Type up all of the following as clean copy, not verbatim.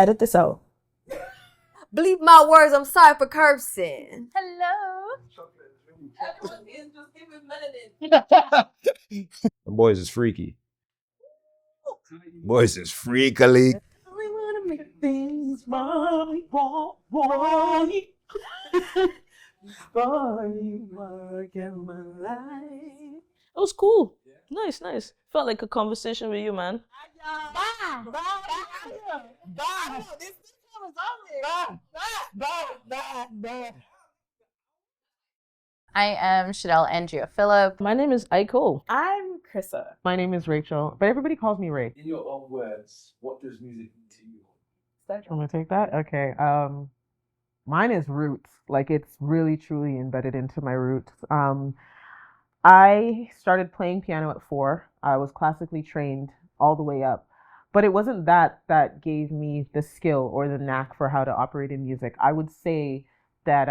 Edit this out. Bleep my words. I'm sorry for cursing. Hello. Everyone is just giving melanin. The boys is freaky. Boys is freakily. We wanna make things right, boy. Work in my life. It was cool. Nice. Felt like a conversation with you, man. I am Chadell Andrea Phillip. My name is Aiks. I'm Krissa. My name is Rachel, but everybody calls me Rae. In your own words, what does music mean to you? I'm gonna take that. Okay. Mine is roots. Like it's really truly embedded into my roots. I started playing piano at 4. I was classically trained all the way up, but it wasn't that gave me the skill or the knack for how to operate in music. I would say that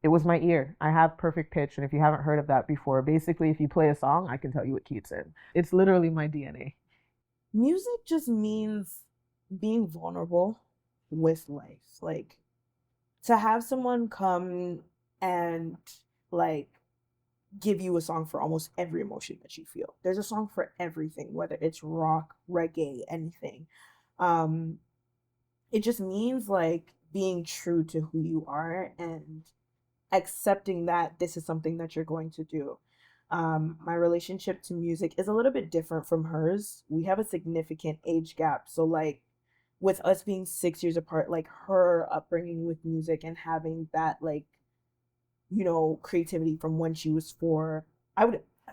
it was my ear. I have perfect pitch, and if you haven't heard of that before, basically if you play a song, I can tell you what key it's in. It's literally my DNA. Music just means being vulnerable with life. Like, to have someone come and like give you a song for almost every emotion that you feel. There's a song for everything, whether it's rock, reggae, anything. It just means like being true to who you are and accepting that this is something that you're going to do. My relationship to music is a little bit different from hers. We have a significant age gap. So like with us being 6 years apart, like her upbringing with music and having that like, you know, creativity from when she was 4,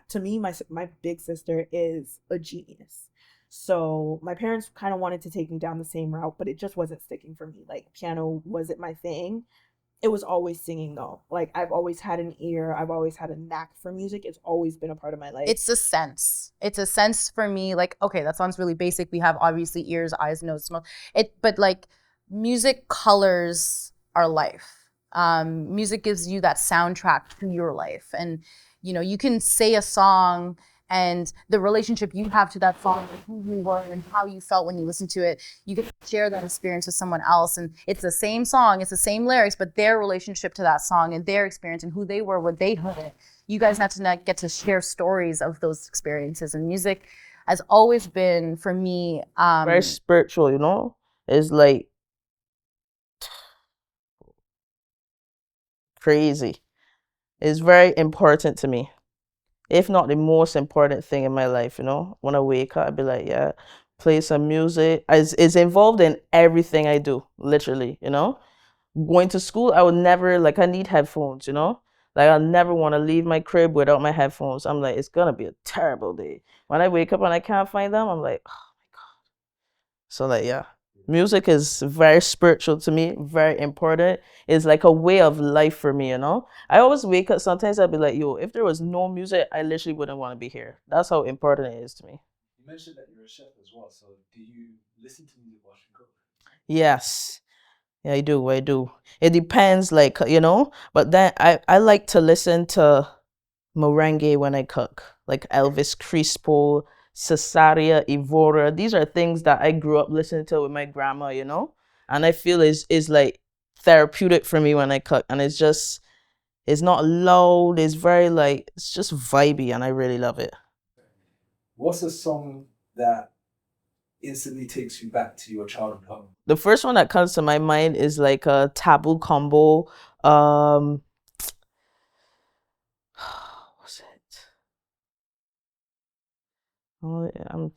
to me, my big sister is a genius. So my parents kind of wanted to take me down the same route, but it just wasn't sticking for me. Like piano wasn't my thing. It was always singing though. Like I've always had an ear. I've always had a knack for music. It's always been a part of my life. It's a sense. It's a sense for me. Like, okay, that sounds really basic. We have obviously ears, eyes, nose, smell. But like music colors our life. Music gives you that soundtrack to your life. And, you know, you can say a song and the relationship you have to that song, and who you were and how you felt when you listened to it, you get to share that experience with someone else. And it's the same song, it's the same lyrics, but their relationship to that song and their experience and who they were when they heard it. You guys have to get to share stories of those experiences. And music has always been, for me... very spiritual, you know? It's like... crazy. It's very important to me. If not the most important thing in my life, you know? When I wake up, I'd be like, yeah, play some music. It's involved in everything I do, literally, you know? Going to school, I would never, like, I need headphones, you know? Like, I'll never want to leave my crib without my headphones. I'm like, it's gonna be a terrible day. When I wake up and I can't find them, I'm like, oh my God. So, like, yeah. Music is very spiritual to me, very important. It's like a way of life for me, you know? I always wake up, sometimes I'd be like, yo, if there was no music, I literally wouldn't want to be here. That's how important it is to me. You mentioned that you're a chef as well, so do you listen to music while you cook? Yes. Yeah, I do. It depends, like, you know? But then I like to listen to merengue when I cook, like Elvis Crespo, Cesaria, Evora. These are things that I grew up listening to with my grandma, you know? And I feel is like therapeutic for me when I cook. And it's not loud. It's very like, it's just vibey and I really love it. What's a song that instantly takes you back to your childhood home? The first one that comes to my mind is like a Taboo Combo. I'm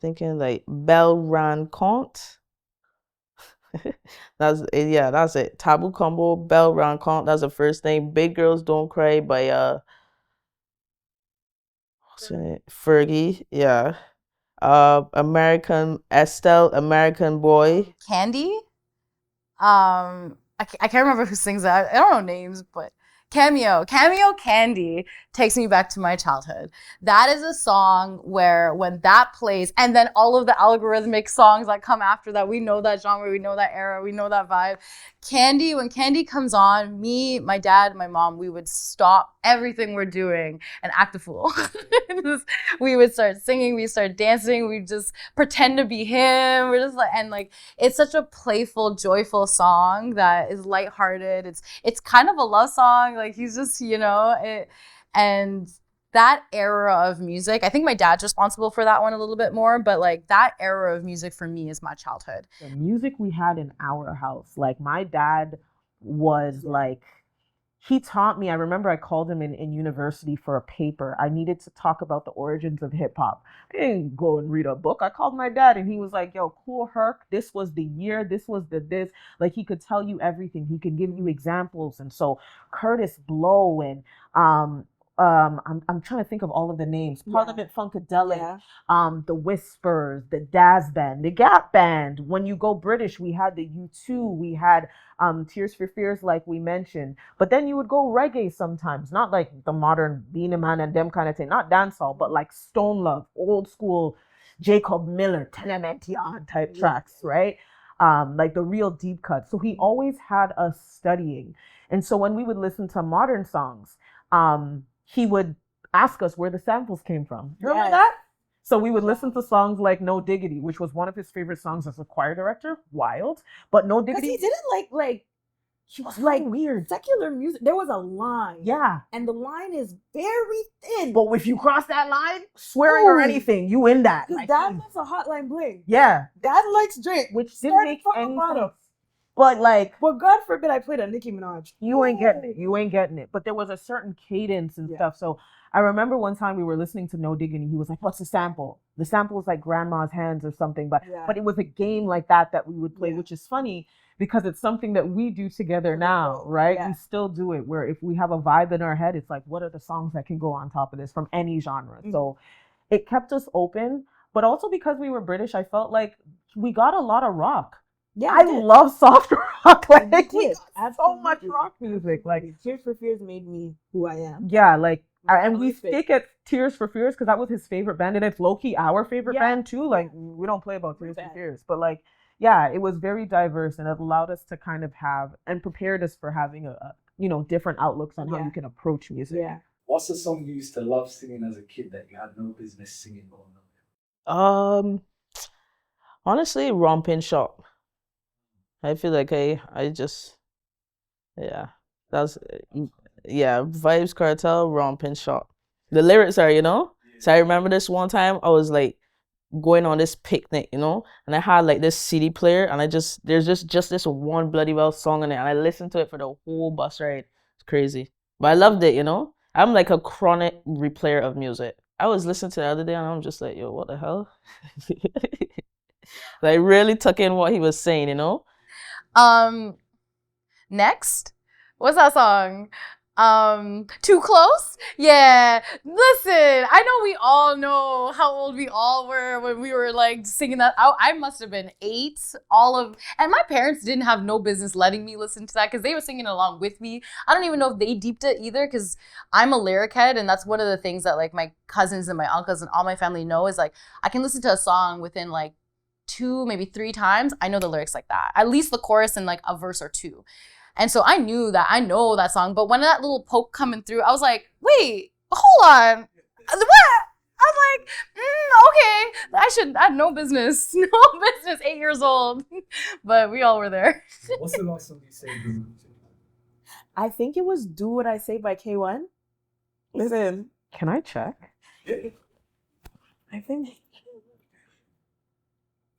thinking like Belle Rencontre. That's it. Taboo Combo, Belle Rencontre. That's the first thing. Big Girls Don't Cry by what's her name? Fergie. Yeah. American Estelle, American Boy. Candy. I can't remember who sings that. I don't know names, but Cameo Candy takes me back to my childhood. That is a song where when that plays, and then all of the algorithmic songs that come after that, we know that genre, we know that era, we know that vibe. When Candy comes on, me, my dad, my mom, we would stop everything we're doing and act a fool. We would start singing, we start dancing, we just pretend to be him. We're just like, and like, it's such a playful, joyful song that is lighthearted. It's kind of a love song. Like, he's just, and that era of music, I think my dad's responsible for that one a little bit more, but like that era of music for me is my childhood. The music we had in our house, like my dad was like, he taught me, I remember I called him in university for a paper. I needed to talk about the origins of hip hop. I didn't go and read a book. I called my dad and he was like, yo, cool Herc, this was the year, this was the this. Like, he could tell you everything. He could give you examples. And so Curtis Blow and I'm trying to think of all of the names. Parliament Funkadelic, the Whispers, the Daz Band, the Gap Band. When you go British, we had the U2, we had Tears for Fears, like we mentioned. But then you would go reggae sometimes, not like the modern Beenie Man and them kind of thing, not dancehall, but like Stone Love, old school Jacob Miller, Tenement Yard type tracks, right? Like the real deep cuts. So he always had us studying. And so when we would listen to modern songs, he would ask us where the samples came from. Remember that? So we would listen to songs like No Diggity, which was one of his favorite songs as a choir director. Wild. But No Diggity. Because he didn't like he was like weird. Secular music. There was a line. Yeah. And the line is very thin. But if you cross that line, swearing or anything, you in that. Because Dad loves a hotline bling. Yeah. Dad likes Drake. Which didn't make any sense. But God forbid I played a Nicki Minaj. You ain't getting it. You ain't getting it. But there was a certain cadence and stuff. So I remember one time we were listening to No Diggity. He was like, what's the sample? The sample was like Grandma's Hands or something. But it was a game like that we would play, which is funny because it's something that we do together now, right? We still do it where if we have a vibe in our head, it's like, what are the songs that can go on top of this from any genre? So it kept us open. But also because we were British, I felt like we got a lot of rock. Yeah, I love soft rock. Like, we got so much rock music. Like, Tears for Fears made me who I am. Yeah, like, and we stick at Tears for Fears because that was his favorite band, and it's low-key our favorite band too. Like, we don't play about Tears for Fears, but like, yeah, it was very diverse, and it allowed us to kind of have and prepared us for having a different outlooks on how you can approach music. Yeah. What's the song you used to love singing as a kid that you had no business singing or not? Honestly, Rompin' Shop. I feel like Vibes Cartel, Rompin' Shop. The lyrics are, So I remember this one time I was like going on this picnic, and I had like this CD player, and there's just this one bloody well song in it, and I listened to it for the whole bus ride. It's crazy, but I loved it. I'm like a chronic replayer of music. I was listening to it the other day, and I'm just like, yo, what the hell? Like, really took in what he was saying, Next, what's that song? Too Close? Yeah. Listen, I know we all know how old we all were when we were like singing that. I must have been 8. And my parents didn't have no business letting me listen to that because they were singing along with me. I don't even know if they deeped it either because I'm a lyric head, and that's one of the things that like my cousins and my uncles and all my family know is like I can listen to a song within like 2, maybe 3 times. I know the lyrics like that, at least the chorus and like a verse or 2. And so I know that song, but when that little poke coming through, I was like, wait, hold on, what? I was like, okay, I had no business, 8 years old, but we all were there. What's the last song you say? I think it was Do What I Say by K1. Listen. Can I check? I think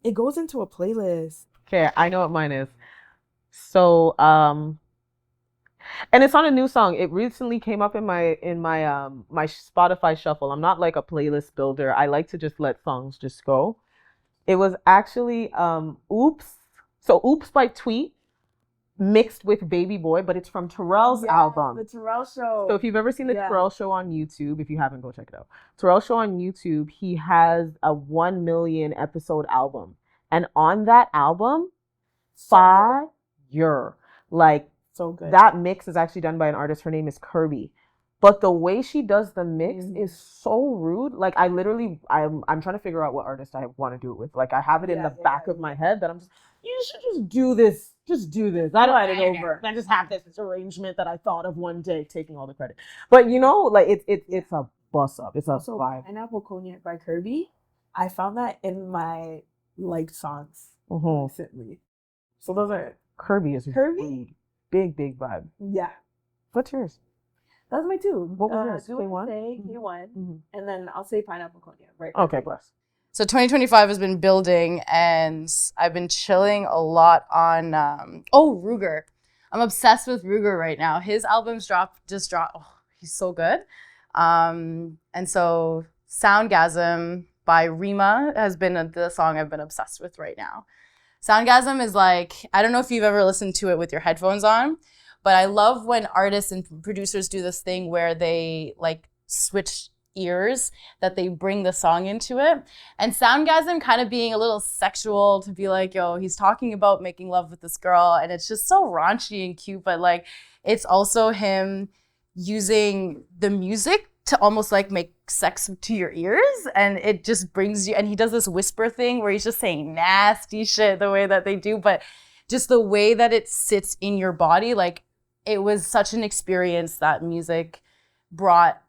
it goes into a playlist. Okay, I know what mine is. So, and it's on a new song. It recently came up in my my Spotify shuffle. I'm not like a playlist builder. I like to just let songs just go. It was actually Oops. So Oops by Tweet mixed with Baby Boy, but it's from Terrell's album. The Terrell Show. So if you've ever seen the Terrell Show on YouTube, if you haven't, go check it out. Terrell Show on YouTube, he has a 1 million episode album. And on that album, fire. Like, so good. That mix is actually done by an artist. Her name is Kirby. But the way she does the mix is so rude. Like, I'm trying to figure out what artist I want to do it with. Like, I have it in the back of my head that I'm just, you should just do this just do this. I don't Write it over. I just have this arrangement that I thought of one day, taking all the credit. But you know, like it's a bust up. It's a Also, vibe. Pineapple Cognac by Kirby. I found that in my liked songs Mm-hmm. recently. So those are Kirby is Kirby? big vibe. yeah. What's yours? That's my two. What was yours? Do what K1? I say, K1, and then I'll say Pineapple Cognac. Right. Okay, bless. So 2025 has been building, and I've been chilling a lot on. Ruger. I'm obsessed with Ruger right now. His albums just dropped. Oh, he's so good. And so Soundgasm by Rima has been the song I've been obsessed with right now. Soundgasm is like, I don't know if you've ever listened to it with your headphones on, but I love when artists and producers do this thing where they like switch ears, that they bring the song into it. And Soundgasm kind of being a little sexual, to be like, yo, he's talking about making love with this girl, and it's just so raunchy and cute, but like it's also him using the music to almost like make sex to your ears, and it just brings you, and he does this whisper thing where he's just saying nasty shit the way that they do, but just the way that it sits in your body, like it was such an experience that music brought,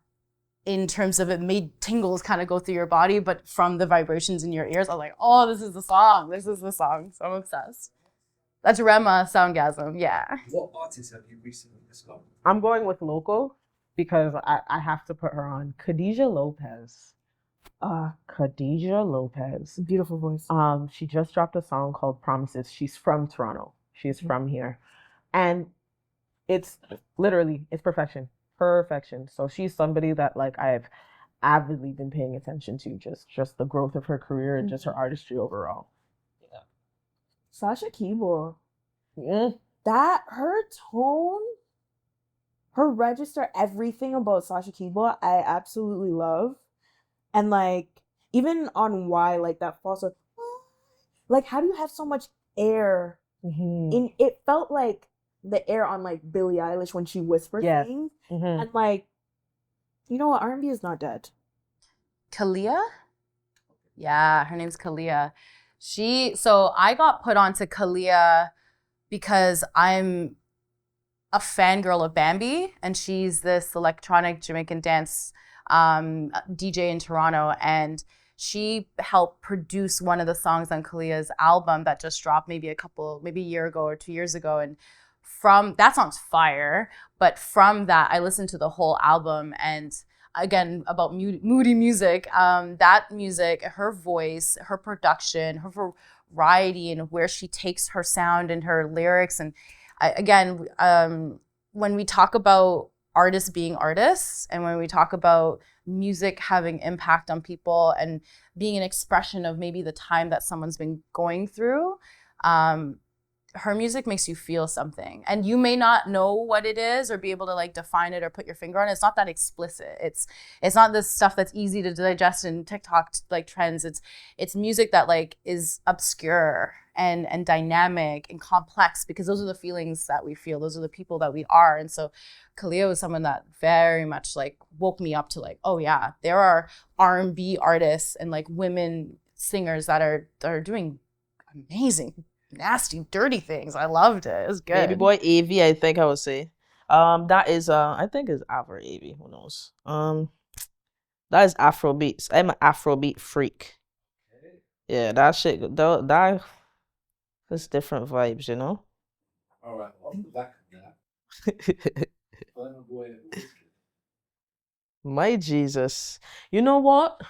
in terms of it made tingles kind of go through your body, but from the vibrations in your ears, I was like, oh, this is the song. This is the song. So I'm obsessed. That's Rema, Soundgasm, yeah. What artists have you recently discovered? I'm going with local because I have to put her on. Khadija Lopez. Khadija Lopez. Beautiful voice. She just dropped a song called Promises. She's from Toronto. She's from here. And it's literally, it's perfection. Perfection. So she's somebody that like I've avidly been paying attention to, just the growth of her career and just her artistry overall. Yeah. Sasha Keeble. Mm. That her tone, her register, everything about Sasha Keeble, I absolutely love. And like even on Why, like that false, like how do you have so much air in it? Felt like the air on like Billie Eilish when she whispers things, and like, you know what, R&B is not dead. Kalia? Yeah, her name's Kalia. So I got put onto Kalia because I'm a fangirl of Bambi, and she's this electronic Jamaican dance DJ in Toronto, and she helped produce one of the songs on Kalia's album that just dropped maybe a year ago or 2 years ago, and from that song's fire, but from that I listened to the whole album, and again about moody music, that music, her voice, her production, her variety, and where she takes her sound and her lyrics, and when we talk about artists being artists, and when we talk about music having impact on people and being an expression of maybe the time that someone's been going through, her music makes you feel something, and you may not know what it is or be able to like define it or put your finger on it. It's not that explicit. It's not this stuff that's easy to digest in TikTok like trends. It's music that like is obscure and dynamic and complex, because those are the feelings that we feel. Those are the people that we are. And so Kalia was someone that very much like woke me up to like, oh yeah, there are R&B artists and like women singers that are doing amazing, nasty, dirty things. I loved it. It was good. Baby boy Avy, I think I would say. That is I think it's Afro Avy. Who knows? That is Afrobeats. I'm an Afrobeat freak. Yeah, that shit. That's different vibes, you know. All right, off the back of that, Burna Boy and Wizkid. My Jesus. You know what?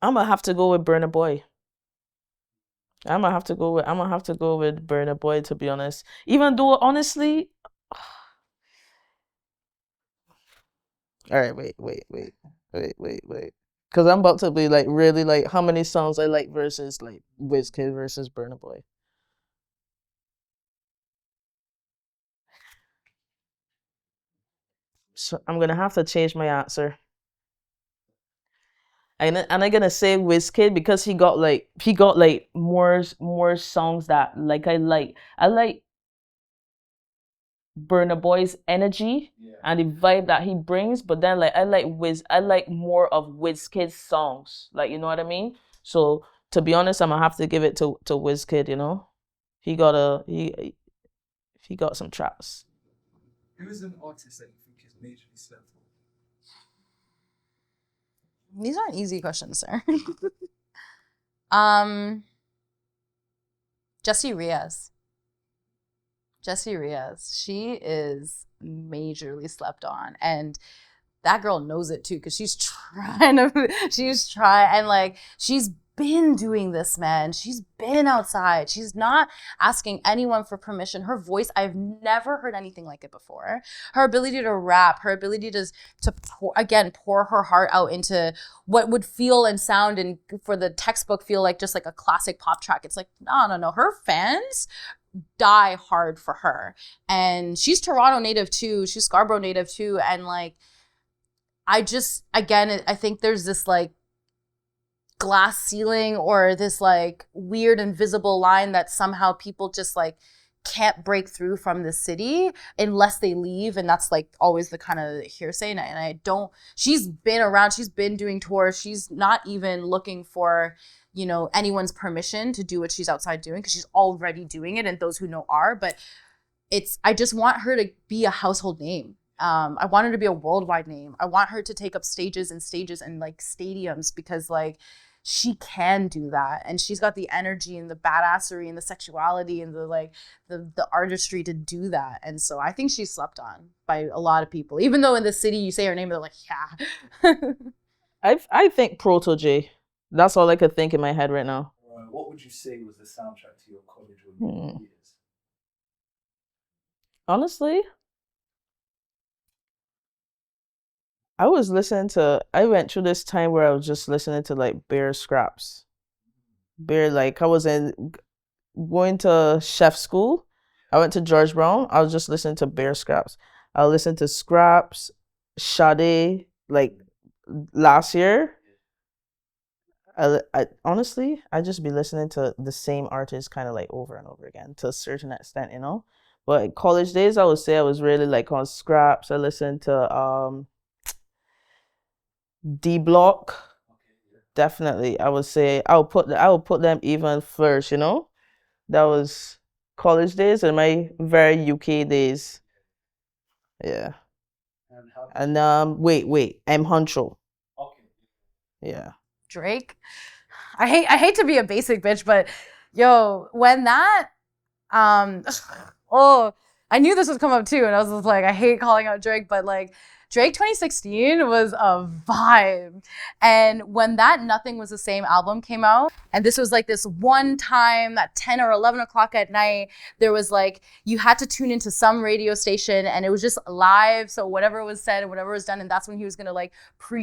I'm gonna have to go with Burna Boy. I'm gonna have to go with Burna Boy, to be honest. Even though honestly, all right, wait. Cause I'm about to be like really like how many songs I like versus like Wizkid versus Burna Boy. So I'm gonna have to change my answer. And I'm gonna say Wizkid because he got like more songs that like I like Burna Boy's energy and the vibe that he brings, but then like I like more of Wizkid's songs, like, you know what I mean? So to be honest, I'm gonna have to give it to Wizkid. You know, he got some tracks. Who is an artist that you think is majorly slept on? These aren't easy questions, sir. Jessie Reyez. She is majorly slept on, and that girl knows it too, because she's trying, and like she's been doing this, man. She's been outside. She's not asking anyone for permission. Her voice, I've never heard anything like it before. Her ability to rap, her ability to pour her heart out into what would feel and sound, and for the textbook feel like just like a classic pop track. It's like, no. Her fans die hard for her. And she's Toronto native too. She's Scarborough native too. And like, I think there's this like glass ceiling or this like weird invisible line that somehow people just like can't break through from the city unless they leave. And that's like always the kind of hearsay. And I don't, she's been around, she's been doing tours. She's not even looking for, you know, anyone's permission to do what she's outside doing, because she's already doing it. And those who know are, but I just want her to be a household name. I want her to be a worldwide name. I want her to take up stages and like stadiums, because like she can do that, and she's got the energy and the badassery and the sexuality and the like the artistry to do that. And so I think she's slept on by a lot of people, even though in the city you say her name, they're like, yeah. I think Proto J. That's all I could think in my head right now. What would you say was the soundtrack to your college or uni years? Honestly, I went through this time where I was just listening to like bare scraps. Like I was going to chef school. I went to George Brown. I was just listening to bare scraps. I listened to Scraps, Sade, like last year. I honestly, I just be listening to the same artist kind of like over and over again to a certain extent, you know. But college days, I would say I was really like on Scraps. I listened to D Block, definitely. I would say I would put them even first. You know, that was college days and my very UK days. Yeah. And wait, M Huncho. Okay. Yeah. Drake. I hate to be a basic bitch, but yo, when that I knew this would come up too, and I was just like, I hate calling out Drake, but like Drake 2016 was a vibe. And when that Nothing Was the Same album came out, and this was like this one time at 10 or 11 o'clock at night, there was like, you had to tune into some radio station and it was just live. So whatever was said and whatever was done, and that's when he was gonna like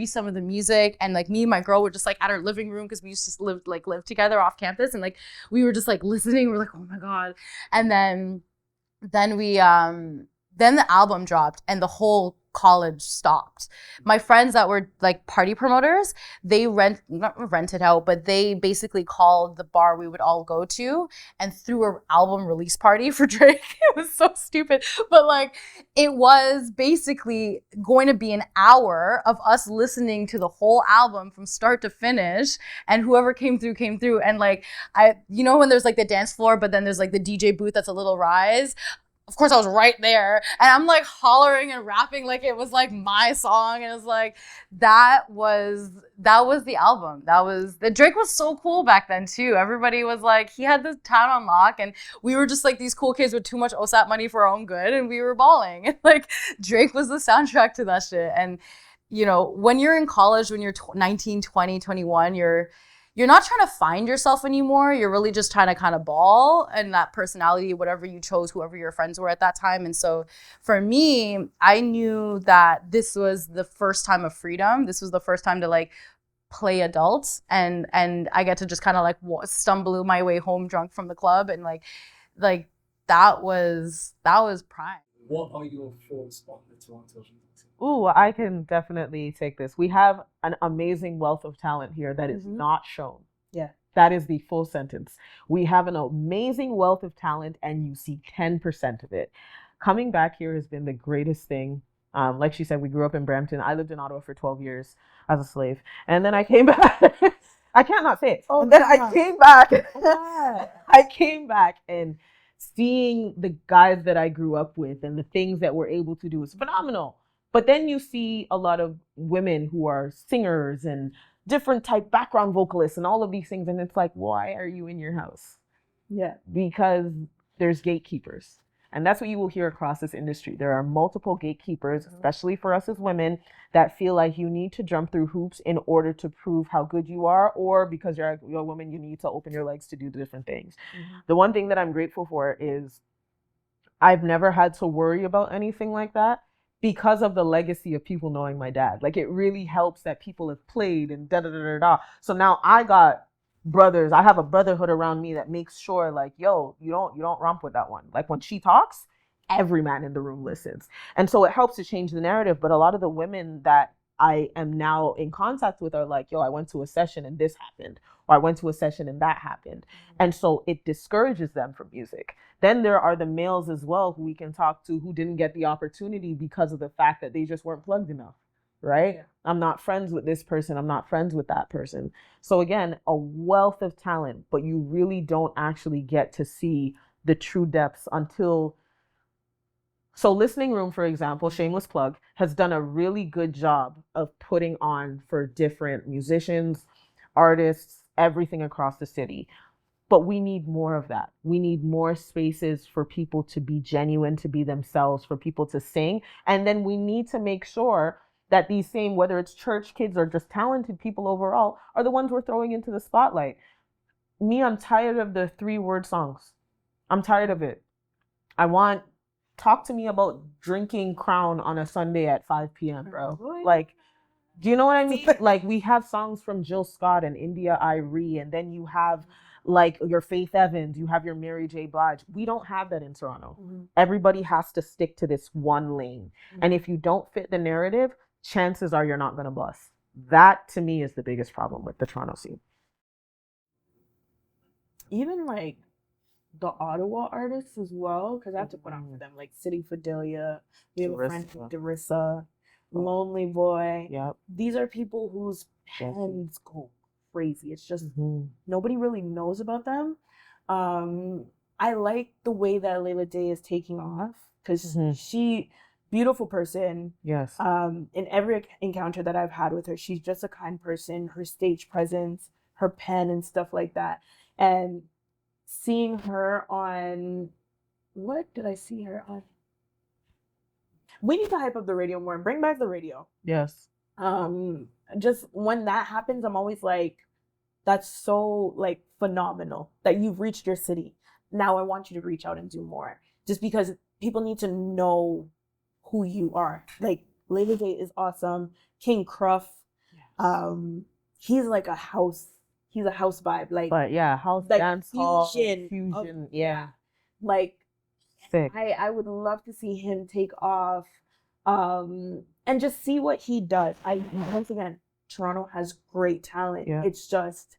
some of the music. And like me and my girl were just like at our living room, because we used to live together off campus, and like we were just like listening. We're like, oh my God. And then the album dropped and the whole college stopped. My friends that were like party promoters, they not rented out, but they basically called the bar we would all go to and threw an album release party for Drake. It was so stupid, but like it was basically going to be an hour of us listening to the whole album from start to finish, and whoever came through. And like when there's like the dance floor, but then there's like the DJ booth that's a little rise. Of course, I was right there, and I'm like hollering and rapping like it was like my song, and it's like that was the album. The Drake was so cool back then too. Everybody was like, he had the town on lock, and we were just like these cool kids with too much OSAP money for our own good, and we were balling. Like Drake was the soundtrack to that shit. And you know, when you're in college, when you're 19, 20, 21, you're not trying to find yourself anymore. You're really just trying to kind of ball and that personality, whatever you chose, whoever your friends were at that time. And so for me, I knew that this was the first time of freedom. This was the first time to like play adult, and I get to just kind of like stumble my way home drunk from the club, and like that was prime. What are your thoughts on the Toronto? Ooh, I can definitely take this. We have an amazing wealth of talent here that is not shown. Yeah. That is the full sentence. We have an amazing wealth of talent, and you see 10% of it. Coming back here has been the greatest thing. Like she said, we grew up in Brampton. I lived in Ottawa for 12 years as a slave. And then I came back. I can't not say it. Oh And then my I God. came back. Yeah. I came back and seeing the guys that I grew up with and the things that we're able to do is phenomenal. But then you see a lot of women who are singers and different type background vocalists and all of these things. And it's like, why are you in your house? Yeah. Because there's gatekeepers. And that's what you will hear across this industry. There are multiple gatekeepers, especially for us as women, that feel like you need to jump through hoops in order to prove how good you are, or because you're a woman, you need to open your legs to do different things. The one thing that I'm grateful for is I've never had to worry about anything like that because of the legacy of people knowing my dad. Like, it really helps that people have played and da da da da da. So now I got brothers. I have a brotherhood around me that makes sure, like, yo, you don't romp with that one. Like, when she talks, every man in the room listens. And so it helps to change the narrative. But a lot of the women that I am now in contact with are like, yo, I went to a session and this happened, or I went to a session and that happened. And so it discourages them from music. Then there are the males as well who we can talk to who didn't get the opportunity because of the fact that they just weren't plugged enough, right? Yeah. I'm not friends with this person. I'm not friends with that person. So again, a wealth of talent, but you really don't actually get to see the true depths until... So Listening Room, for example, shameless plug, has done a really good job of putting on for different musicians, artists, everything across the city. But we need more of that. We need more spaces for people to be genuine, to be themselves, for people to sing. And then we need to make sure that these same, whether it's church kids or just talented people overall, are the ones we're throwing into the spotlight. Me, I'm tired of the 3-word songs. I'm tired of it. I want... Talk to me about drinking Crown on a Sunday at 5 p.m., bro. Like, do you know what I mean? Like, we have songs from Jill Scott and India Irie, and then you have like your Faith Evans, you have your Mary J. Blige. We don't have that in Toronto. Everybody has to stick to this one lane. And if you don't fit the narrative, chances are you're not going to bust. That, to me, is the biggest problem with the Toronto scene. Even like the Ottawa artists as well, because I have to put on for them, like City Fidelia, we have a friend named Darissa, Lonely Boy. Yep. These are people whose pens go crazy. It's just nobody really knows about them. I like the way that Layla Day is taking off, because she, beautiful person. Yes. In every encounter that I've had with her, she's just a kind person. Her stage presence, her pen and stuff like that. And seeing her on, what did I see her on? We need to hype up the radio more and bring back the radio. Yes. Just when that happens, I'm always like, that's so like phenomenal that you've reached your city. Now I want you to reach out and do more, just because people need to know who you are. Like, Layla Day is awesome. King Cruff, he's like a house. He's a house vibe, like, but yeah, house, like, dance hall, fusion, yeah. Like, sick. I would love to see him take off, and just see what he does. Once again, Toronto has great talent. Yeah. It's just,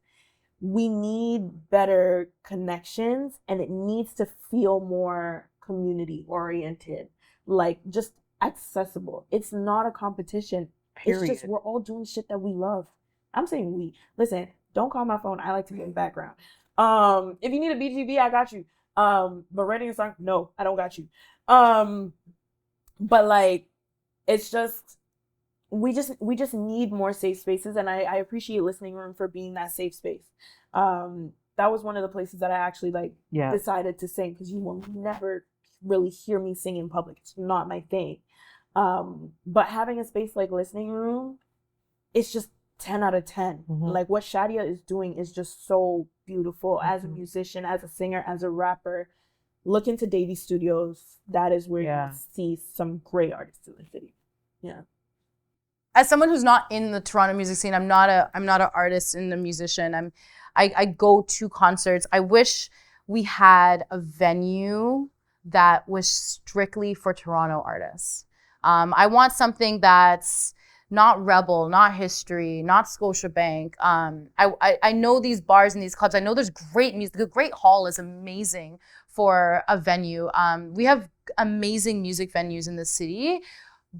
we need better connections, and it needs to feel more community oriented, like just accessible. It's not a competition. Period. It's just, we're all doing shit that we love. I'm saying we. Listen. Don't call my phone. I like to be in the background. If you need a BGB, I got you. But writing a song, no, I don't got you. But like, it's just, we just need more safe spaces, and I appreciate Listening Room for being that safe space. That was one of the places that I actually decided to sing, because you will never really hear me sing in public. It's not my thing. But having a space like Listening Room, it's just 10 out of 10. Like, what Shadia is doing is just so beautiful as a musician, as a singer, as a rapper. Look into Davey Studios. That is where you see some great artists in the city. Yeah. As someone who's not in the Toronto music scene, I'm not an artist and a musician. I go to concerts. I wish we had a venue that was strictly for Toronto artists. I want something that's not Rebel, not History, not Scotiabank. I know these bars and these clubs. I know there's great music. The Great Hall is amazing for a venue. We have amazing music venues in the city.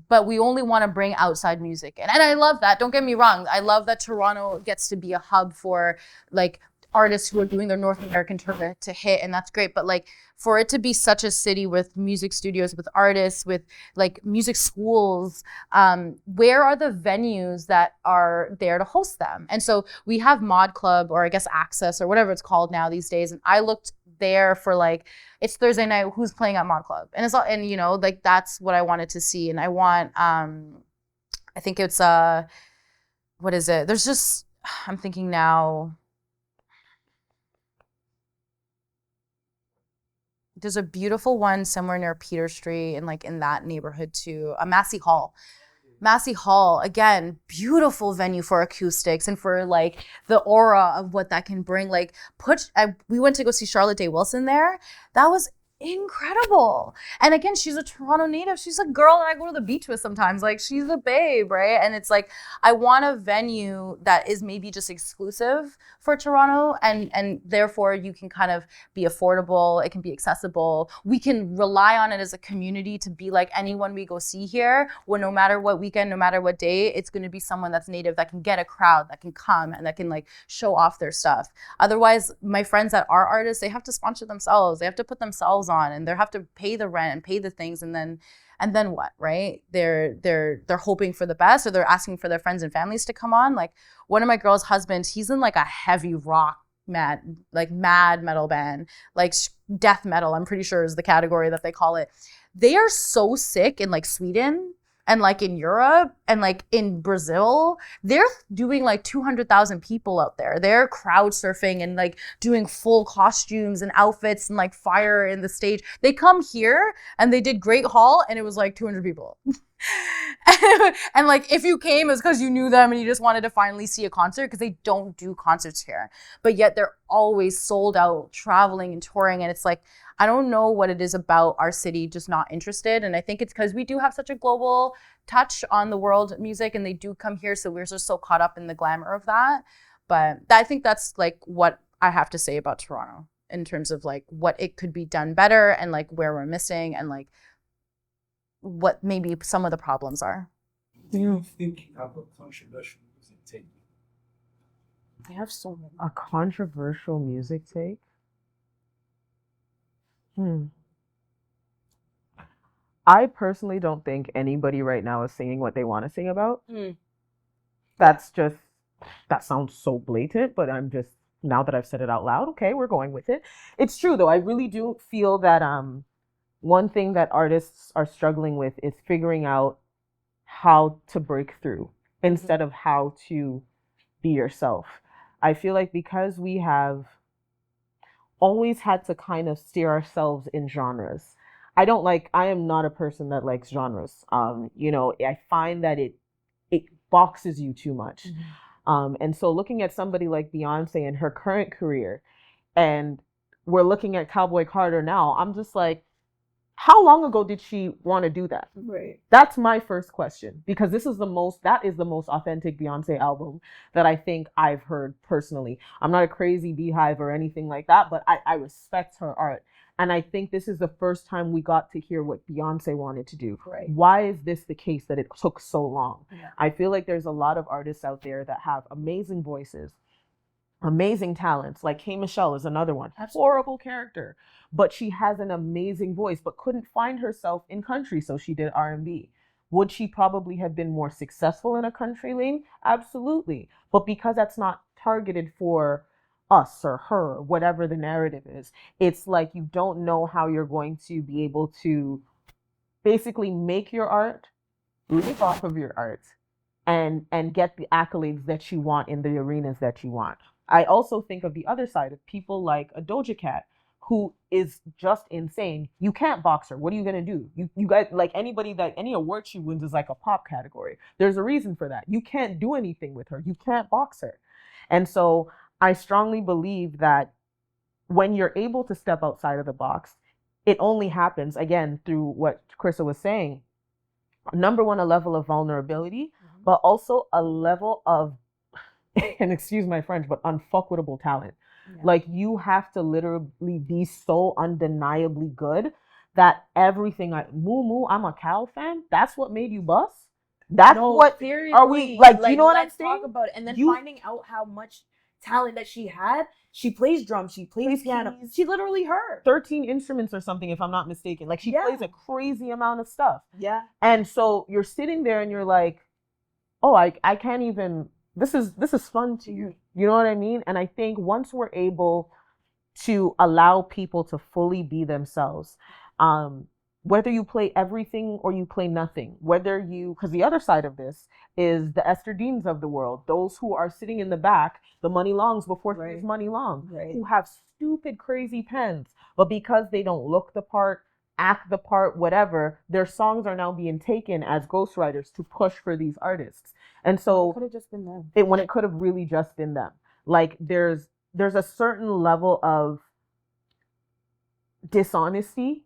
but we only want to bring outside music in. And I love that. Don't get me wrong. I love that Toronto gets to be a hub for like artists who are doing their North American tour to hit, and that's great. But like for it to be such a city with music studios, with artists, with like music schools, where are the venues that are there to host them? And so we have Mod Club, or I guess Access, or whatever it's called now these days. And I looked there for like, it's Thursday night, who's playing at Mod Club? And it's all, and you know, like that's what I wanted to see. And I want, I think it's, what is it? There's just, I'm thinking now, there's a beautiful one somewhere near Peter Street and like in that neighborhood too, Massey Hall. Massey Hall, again, beautiful venue for acoustics and for like the aura of what that can bring. Like we went to go see Charlotte Day Wilson there. That was incredible. And again, she's a Toronto native. She's a girl that I go to the beach with sometimes. Like she's a babe, right? And it's like, I want a venue that is maybe just exclusive for Toronto, and therefore you can kind of be affordable. It can be accessible. We can rely on it as a community to be like anyone we go see here, where no matter what weekend, no matter what day, it's going to be someone that's native that can get a crowd, that can come and that can like show off their stuff. Otherwise, my friends that are artists, they have to sponsor themselves. They have to put themselves on, and they have to pay the rent and pay the things, and then what, right? They're hoping for the best, or they're asking for their friends and families to come on. Like one of my girls' husbands, he's in like a heavy rock mad metal band, like death metal, I'm pretty sure is the category that they call it. They are so sick in like Sweden and like in Europe and like in Brazil. They're doing like 200,000 people out there. They're crowd surfing and like doing full costumes and outfits and like fire in the stage. They come here and they did Great Hall and it was like 200 people. And like if you came, it's because you knew them and you just wanted to finally see a concert, because they don't do concerts here. But yet they're always sold out, traveling and touring. And it's like, I don't know what it is about our city just not interested. And I think it's because we do have such a global touch on the world music, and they do come here. So we're just so caught up in the glamour of that. But I think that's like what I have to say about Toronto in terms of like what it could be done better, and like where we're missing, and like what maybe some of the problems are. Do you think you have a controversial music take? I have so many. A controversial music take? I personally don't think anybody right now is singing what they want to sing about. That sounds so blatant, but I'm just, now that I've said it out loud, okay, we're going with it. It's true though. I really do feel that one thing that artists are struggling with is figuring out how to break through instead of how to be yourself. I feel like because we have always had to kind of steer ourselves in genres. I am not a person that likes genres. I find that it boxes you too much. And so looking at somebody like Beyonce and her current career, and we're looking at Cowboy Carter now, I'm just like, how long ago did she want to do that? Right. That's my first question, because that is the most authentic Beyonce album that I think I've heard personally. I'm not a crazy Beehive or anything like that, but I respect her art. And I think this is the first time we got to hear what Beyonce wanted to do. Right. Why is this the case that it took so long? Yeah. I feel like there's a lot of artists out there that have amazing voices, amazing talents. Like K. Michelle is another one. Horrible character, but she has an amazing voice, but couldn't find herself in country, so she did R&B. Would she probably have been more successful in a country lane? Absolutely. But because that's not targeted for us or her, whatever the narrative is, it's like you don't know how you're going to be able to basically make your art, live off of your art, and get the accolades that you want in the arenas that you want. I also think of the other side of people like a Doja Cat, who is just insane. You can't box her. What are you gonna do? You guys, like anybody that any award she wins is like a pop category. There's a reason for that. You can't do anything with her. You can't box her. And so I strongly believe that when you're able to step outside of the box, it only happens, again, through what Krista was saying. Number one, a level of vulnerability, but also a level of, and excuse my French, but unfuckwittable talent. Yeah. Like you have to literally be so undeniably good that everything Moo, I'm a cow fan. That's what made you bust. That's No, what seriously. are we like? You know what I'm let's saying? talk about it, and then You- finding out how much talent that she had. She plays drums. She plays piano. keys. She literally her. 13 instruments or something, if I'm not mistaken. Like she Yeah. plays a crazy amount of stuff. Yeah. And so you're sitting there and you're like, oh, I can't even. This is fun to you. You know what I mean? And I think once we're able to allow people to fully be themselves, whether you play everything or you play nothing, whether you, because the other side of this is the Esther Deans of the world, those who are sitting in the back, the Money Longs before Right. there's Money Long, Right. who have stupid, crazy pens, but because they don't look the part, act the part, whatever, their songs are now being taken as ghostwriters to push for these artists. And so Could have just been them. when it could have really just been them. Like there's a certain level of dishonesty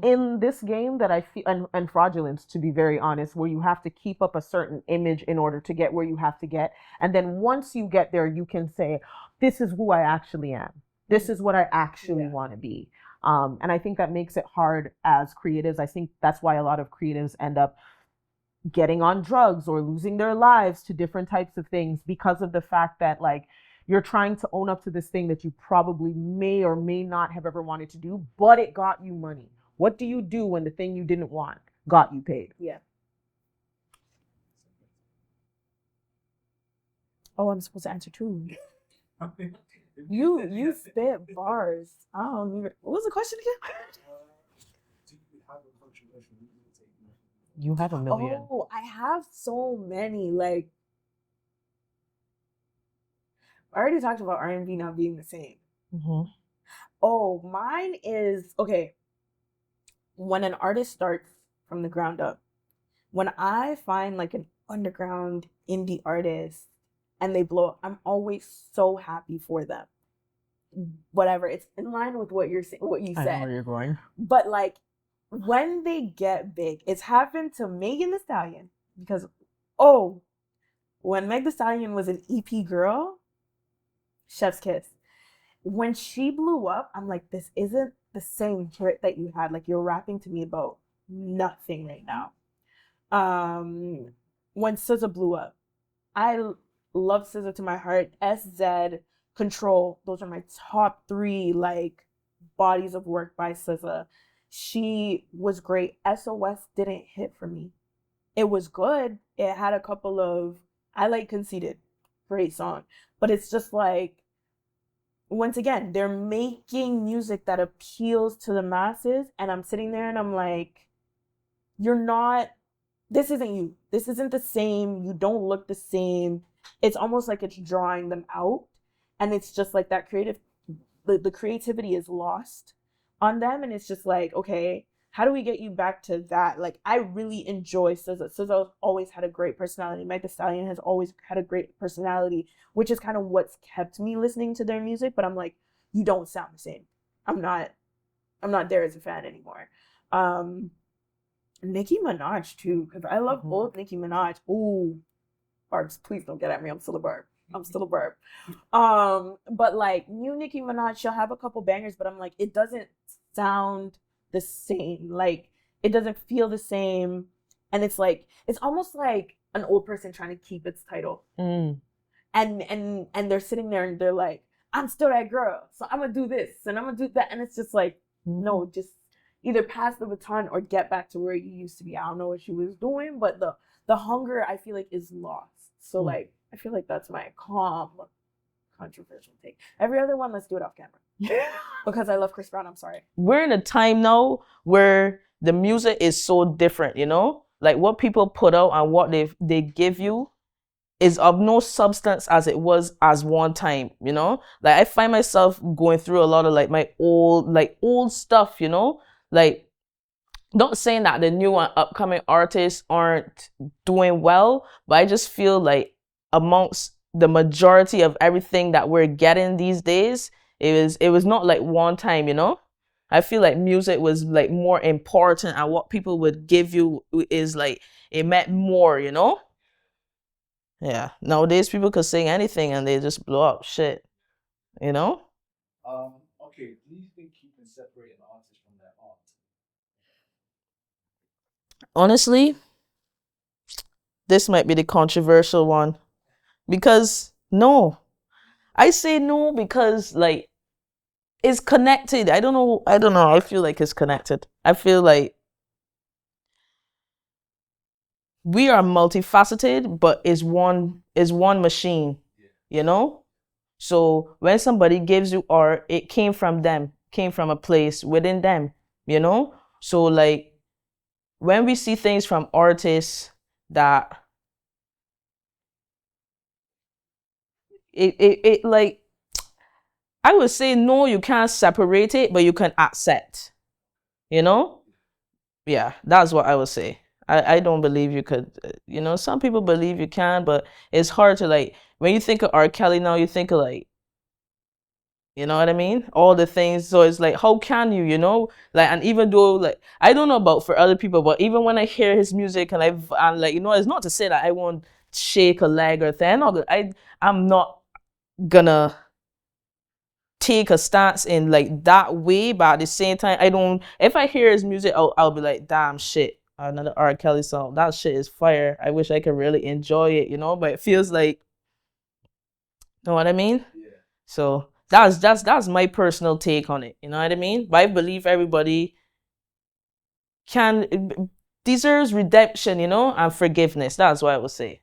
in this game that I feel, and fraudulence, to be very honest, where you have to keep up a certain image in order to get where you have to get. And then once you get there, you can say, this is who I actually am. This is what I actually want to be. And I think that makes it hard as creatives. I think that's why a lot of creatives end up getting on drugs or losing their lives to different types of things, because of the fact that like you're trying to own up to this thing that you probably may or may not have ever wanted to do, but it got you money. What do you do when the thing you didn't want got you paid? Yeah. Oh, I'm supposed to answer too. You spit bars. I don't even. What was the question again? Do you have a controversial music take? You have a million. Oh, I have so many. Like, I already talked about R&B not being the same. Mm-hmm. Oh, mine is okay. When an artist starts from the ground up, when I find like an underground indie artist and they blow up, I'm always so happy for them. Whatever, it's in line with what you're saying, what you I know where said. you're going. But like when they get big, it's happened to Megan Thee Stallion because when Meg Thee Stallion was an EP girl, chef's kiss. When she blew up, I'm like, this isn't the same hit that you had. Like, you're rapping to me about nothing right now. When SZA blew up, I love SZA to my heart. SZ, Control, those are my top 3 like bodies of work by SZA. She was great. SOS didn't hit for me. It was good. It had a couple of, I like Conceited, great song, but it's just like, once again, they're making music that appeals to the masses, and I'm sitting there and I'm like, this isn't you. This isn't the same. You don't look the same. It's almost like it's drawing them out, and it's just like that the creativity is lost on them, and it's just like, okay, how do we get you back to that? Like, I really enjoy SZA. SZA always had a great personality. Meg Thee Stallion has always had a great personality, which is kind of what's kept me listening to their music. But I'm like, you don't sound the same. I'm not there as a fan anymore. Nicki Minaj too, because I love old Nicki Minaj. Ooh, Barbs, please don't get at me. I'm still a barb. But like new Nicki Minaj, she'll have a couple bangers, but I'm like, it doesn't sound the same. Like, it doesn't feel the same, and it's like, it's almost like an old person trying to keep its title. And they're sitting there and they're like, I'm still that girl, so I'm gonna do this and I'm gonna do that, and it's just like, no, just either pass the baton or get back to where you used to be. I don't know what she was doing, but the hunger, I feel like, is lost. So like, I feel like that's my calm controversial take. Every other one, let's do it off camera. Because I love Chris Brown. I'm sorry. We're in a time now where the music is so different, you know? Like what people put out and what they give you is of no substance as it was as one time, you know? Like I find myself going through a lot of like my old stuff, you know? Like, not saying that the new and upcoming artists aren't doing well, but I just feel like amongst the majority of everything that we're getting these days, it was not like one time, you know? I feel like music was like more important, and what people would give you is like, it meant more, you know? Yeah. Nowadays people could sing anything and they just blow up shit, you know? Okay, do you think you can separate an artist from their art? Honestly, this might be the controversial one because no. I say no because like it's connected. I don't know. I feel like it's connected. I feel like we are multifaceted, but is one machine, you know? So when somebody gives you art, it came from them, came from a place within them, you know? So like when we see things from artists that it like I would say no, you can't separate it, but you can accept, you know? Yeah, that's what I would say. I don't believe you could, some people believe you can, but it's hard to like, when you think of R. Kelly now, you think of like, you know what I mean? All the things. So it's like, how can you, Like, and even though, like, I don't know about for other people, but even when I hear his music and like, it's not to say that I won't shake a leg or thing. I'm not gonna take a stance in like that way, but at the same time, if I hear his music, I'll be like, damn shit, another R. Kelly song. That shit is fire. I wish I could really enjoy it, but it feels like, know what I mean? Yeah. So that's my personal take on it. You know what I mean? But I believe everybody deserves redemption, and forgiveness. That's what I would say.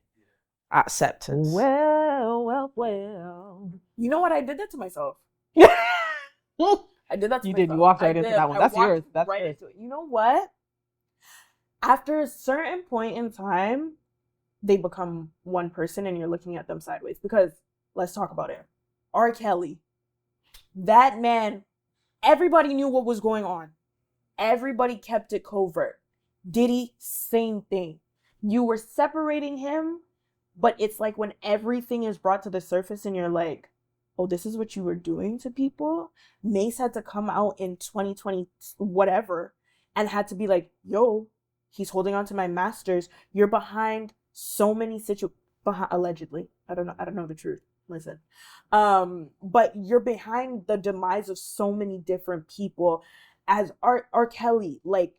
Acceptance. Well. You know what? I did that to myself. I did that to You myself. did. You walked right I into did. that one. I That's walked yours. That's right yours. into it. You know what? After a certain point in time, they become one person and you're looking at them sideways. Because let's talk about it. R. Kelly. That man, everybody knew what was going on. Everybody kept it covert. Diddy, same thing. You were separating him, but it's like when everything is brought to the surface and you're like, oh, this is what you were doing to people. Mace had to come out in 2020, whatever, and had to be like, yo, he's holding on to my masters. You're behind so many allegedly. I don't know the truth. Listen. But you're behind the demise of so many different people. As R. Kelly, like,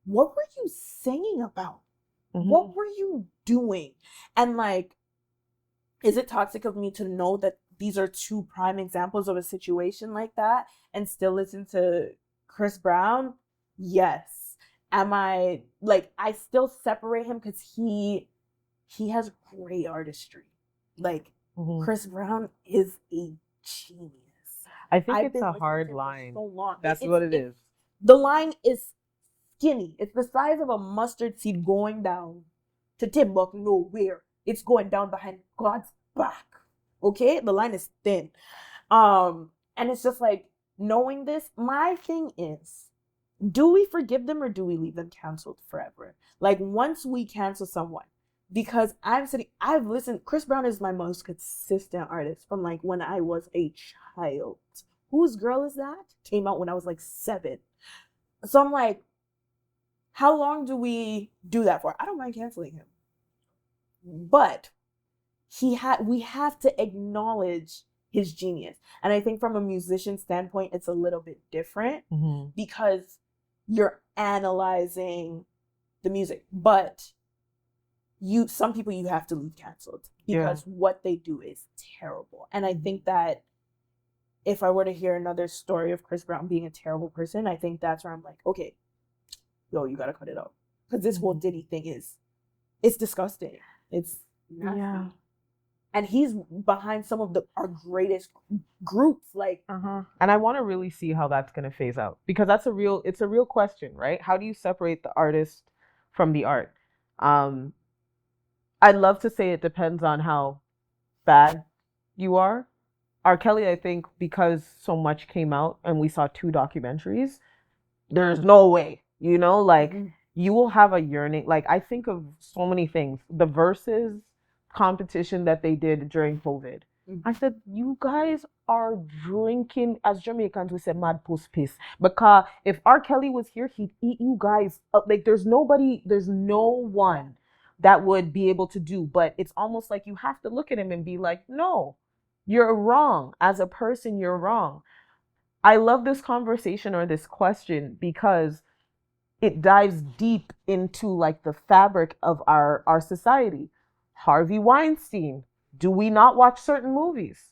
what were you singing about? Mm-hmm. What were you doing? And like, is it toxic of me to know that these are two prime examples of a situation like that and still listen to Chris Brown? Yes. Am I like, I still separate him because he has great artistry. Like, Chris Brown is a genius. I think I've it's been a listening hard to him for line. so long. That's what it is. The line is skinny. It's the size of a mustard seed going down to Timbuk nowhere. It's going down behind God's back. Okay? The line is thin. And it's just like, knowing this, my thing is, do we forgive them or do we leave them canceled forever? Like, once we cancel someone, because I've listened, Chris Brown is my most consistent artist from like when I was a child. Whose Girl Is That? Came out when I was like 7. So I'm like, how long do we do that for? I don't mind canceling him. But we have to acknowledge his genius. And I think from a musician standpoint, it's a little bit different because you're analyzing the music. But some people you have to leave canceled because what they do is terrible. And I think that if I were to hear another story of Chris Brown being a terrible person, I think that's where I'm like, okay, yo, you gotta cut it out. Because this whole Diddy thing it's disgusting. It's nasty. Yeah. And he's behind some of our greatest groups, like. And I want to really see how that's gonna phase out, because it's a real question, right? How do you separate the artist from the art? I'd love to say it depends on how bad you are. R. Kelly, I think, because so much came out and we saw 2 documentaries, there's no way, like you will have a yearning. Like, I think of so many things. The Versus competition that they did during COVID. I said, you guys are drinking, as Jamaicans we say, mad puss piss. Because if R. Kelly was here, he'd eat you guys up. Like, there's no one that would be able to do. But it's almost like you have to look at him and be like, no, you're wrong. As a person, you're wrong. I love this conversation or this question because it dives deep into like the fabric of our society. Harvey Weinstein. Do we not watch certain movies?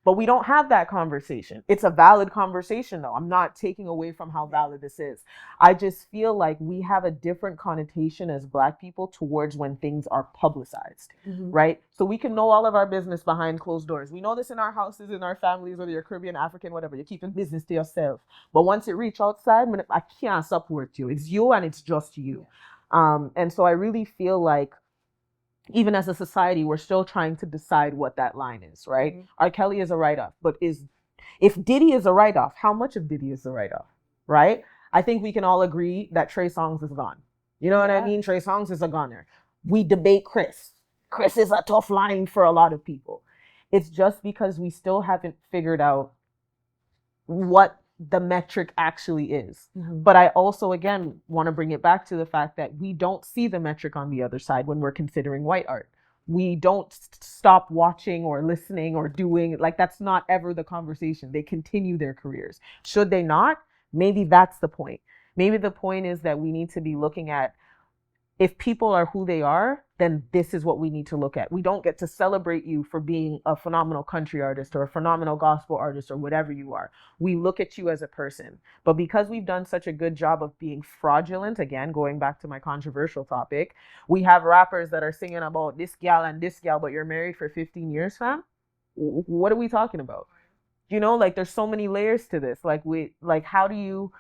But we don't have that conversation. It's a valid conversation, though. I'm not taking away from how valid this is. I just feel like we have a different connotation as Black people towards when things are publicized, right? So we can know all of our business behind closed doors. We know this in our houses, in our families, whether you're Caribbean, African, whatever. You're keeping business to yourself. But once it reach outside, I can't support you. It's you and it's just you. And so I really feel like even as a society, we're still trying to decide what that line is, right? R. Kelly is a write-off, but if Diddy is a write-off, how much of Diddy is a write-off, right? I think we can all agree that Trey Songz is gone. You know what I mean? Trey Songz is a goner. We debate Chris. Chris is a tough line for a lot of people. It's just because we still haven't figured out what the metric actually is. But I also, again, want to bring it back to the fact that we don't see the metric on the other side when we're considering white art. We don't stop watching or listening or doing, like, that's not ever the conversation. They continue their careers. Should they not? Maybe that's the point. Maybe the point is that we need to be looking at, if people are who they are, then this is what we need to look at. We don't get to celebrate you for being a phenomenal country artist or a phenomenal gospel artist or whatever you are. We look at you as a person. But because we've done such a good job of being fraudulent, again, going back to my controversial topic, we have rappers that are singing about this gal and this gal, but you're married for 15 years, fam? What are we talking about? You know, like, there's so many layers to this. How do you,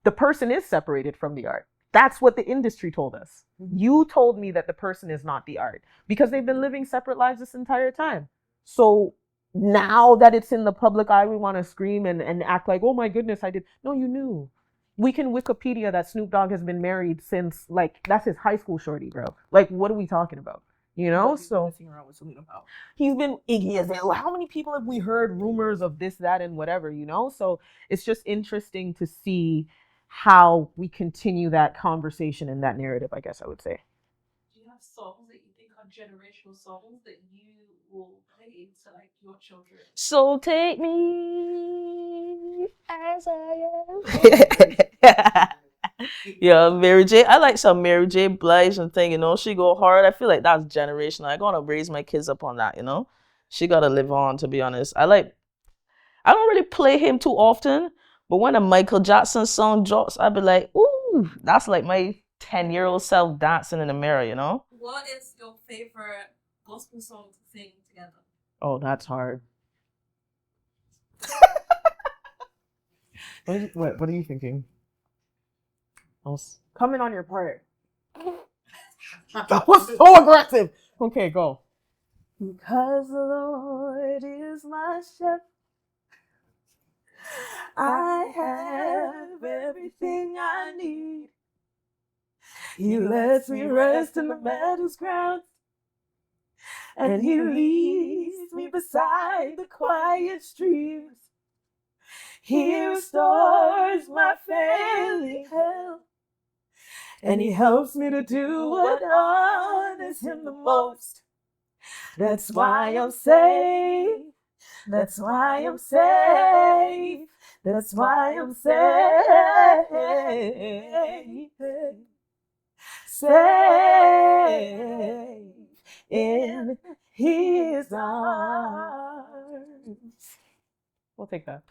the person is separated from the art. That's what the industry told us. You told me that the person is not the art because they've been living separate lives this entire time. So now that it's in the public eye, we want to scream and act like, oh my goodness, I did. No, you knew. We can Wikipedia that Snoop Dogg has been married since, like, that's his high school shorty, bro. Like, what are we talking about? You know, so he's been Iggy Azalea. How many people have we heard rumors of this, that, and whatever, you know? So it's just interesting to see how we continue that conversation and that narrative, I guess I would say. Do you have songs that you think are generational songs that you will play to, like, your children? So take me as I am. Yeah, Mary J. I like some Mary J. Blige and thing, you know. She go hard. I feel like that's generational. I gotta raise my kids up on that, you know. She gotta live on, to be honest. I don't really play him too often, but when a Michael Jackson song drops, I'd be like, ooh, that's like my 10-year-old self dancing in the mirror, you know? What is your favorite gospel song to sing together? Oh, that's hard. What are you thinking? Coming on your part. That was so aggressive. Okay, go. Because the Lord is my shepherd, I have everything I need. He lets me rest in the meadow's ground, and he leads me beside the quiet streams. He restores my failing health, and he helps me to do what honors him the most. That's why I'm safe. That's why I'm safe. That's why I'm safe. Safe in his arms. We'll take that.